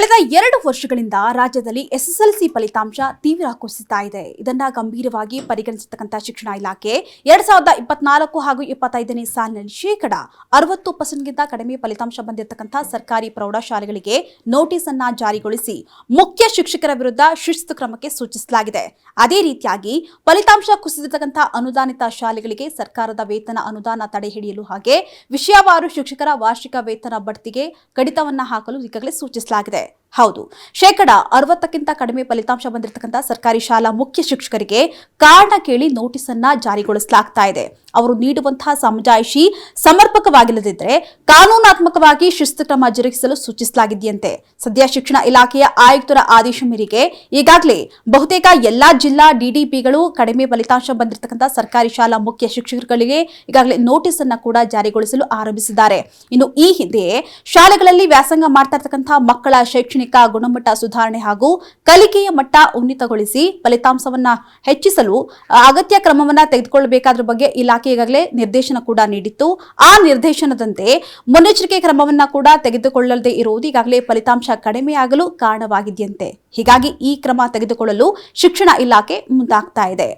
ಕಳೆದ 2 ವರ್ಷಗಳಿಂದ ರಾಜ್ಯದಲ್ಲಿ ಎಸ್ಎಸ್ಎಲ್ಸಿ ಫಲಿತಾಂಶ ತೀವ್ರ ಕುಸಿತಾ ಇದೆ. ಇದನ್ನ ಗಂಭೀರವಾಗಿ ಪರಿಗಣಿಸಿರ್ತಕ್ಕಂಥ ಶಿಕ್ಷಣ ಇಲಾಖೆ 2024 ಹಾಗೂ 25ನೇ ಸಾಲಿನಲ್ಲಿ 60% ಗಿಂತ ಕಡಿಮೆ ಫಲಿತಾಂಶ ಬಂದಿರತಕ್ಕಂಥ ಸರ್ಕಾರಿ ಪ್ರೌಢಶಾಲೆಗಳಿಗೆ ನೋಟಿಸ್ ಅನ್ನ ಜಾರಿಗೊಳಿಸಿ ಮುಖ್ಯ ಶಿಕ್ಷಕರ ವಿರುದ್ಧ ಶಿಸ್ತು ಕ್ರಮಕ್ಕೆ ಸೂಚಿಸಲಾಗಿದೆ. ಅದೇ ರೀತಿಯಾಗಿ ಫಲಿತಾಂಶ ಕುಸಿದಿರತಕ್ಕಂಥ ಅನುದಾನಿತ ಶಾಲೆಗಳಿಗೆ ಸರ್ಕಾರದ ವೇತನ ಅನುದಾನ ತಡೆ ಹಿಡಿಯಲು ಹಾಗೆ ವಿಷಯವಾರು ಶಿಕ್ಷಕರ ವಾರ್ಷಿಕ ವೇತನ ಬಡ್ತಿಗೆ ಕಡಿತವನ್ನ ಹಾಕಲು ಈಗಾಗಲೇ ಸೂಚಿಸಲಾಗಿದೆ. ಹೌದು, 60%ಕ್ಕಿಂತ ಕಡಿಮೆ ಫಲಿತಾಂಶ ಬಂದಿರತಕ್ಕಂಥ ಸರ್ಕಾರಿ ಶಾಲಾ ಮುಖ್ಯ ಶಿಕ್ಷಕರಿಗೆ ಕಾರಣ ಕೇಳಿ ನೋಟಿಸ್ ಅನ್ನ ಜಾರಿಗೊಳಿಸಲಾಗ್ತಾ ಇದೆ. ಅವರು ನೀಡುವಂತಹ ಸಮಜಾಯಿಷಿ ಸಮರ್ಪಕವಾಗಿಲ್ಲದಿದ್ದರೆ ಕಾನೂನಾತ್ಮಕವಾಗಿ ಶಿಸ್ತು ಕ್ರಮ ಜರುಗಿಸಲು ಸೂಚಿಸಲಾಗಿದೆಯಂತೆ. ಸದ್ಯ ಶಿಕ್ಷಣ ಇಲಾಖೆಯ ಆಯುಕ್ತರ ಆದೇಶ ಮೇರೆಗೆ ಈಗಾಗಲೇ ಬಹುತೇಕ ಎಲ್ಲಾ ಜಿಲ್ಲಾ ಡಿಡಿಪಿಗಳು ಕಡಿಮೆ ಫಲಿತಾಂಶ ಬಂದಿರತಕ್ಕಂಥ ಸರ್ಕಾರಿ ಶಾಲಾ ಮುಖ್ಯ ಶಿಕ್ಷಕರಿಗೆ ಈಗಾಗಲೇ ನೋಟಿಸ್ ಅನ್ನ ಕೂಡ ಜಾರಿಗೊಳಿಸಲು ಆರಂಭಿಸಿದ್ದಾರೆ. ಇನ್ನು ಈ ಹಿಂದೆ ಶಾಲೆಗಳಲ್ಲಿ ವ್ಯಾಸಂಗ ಮಾಡ್ತಾ ಇರತಕ್ಕಂಥ ಮಕ್ಕಳ ಶೈಕ್ಷಣಿಕ ಗುಣಮಟ್ಟ ಸುಧಾರಣೆ ಹಾಗೂ ಕಲಿಕೆಯ ಮಟ್ಟ ಉನ್ನತಗೊಳಿಸಿ ಫಲಿತಾಂಶವನ್ನ ಹೆಚ್ಚಿಸಲು ಅಗತ್ಯ ಕ್ರಮವನ್ನ ತೆಗೆದುಕೊಳ್ಳಬೇಕಾದ್ರ ಬಗ್ಗೆ ಇಲಾಖೆ ಈಗಾಗಲೇ ನಿರ್ದೇಶನ ಕೂಡ ನೀಡಿತ್ತು. ಆ ನಿರ್ದೇಶನದಂತೆ ಮುನ್ನೆಚ್ಚರಿಕೆ ಕ್ರಮವನ್ನ ಕೂಡ ತೆಗೆದುಕೊಳ್ಳದೇ ಇರುವುದು ಈಗಾಗಲೇ ಫಲಿತಾಂಶ ಕಡಿಮೆಯಾಗಲು ಕಾರಣವಾಗಿದೆಯಂತೆ. ಹೀಗಾಗಿ ಈ ಕ್ರಮ ತೆಗೆದುಕೊಳ್ಳಲು ಶಿಕ್ಷಣ ಇಲಾಖೆ ಮುಂದಾಗ್ತಾ ಇದೆ.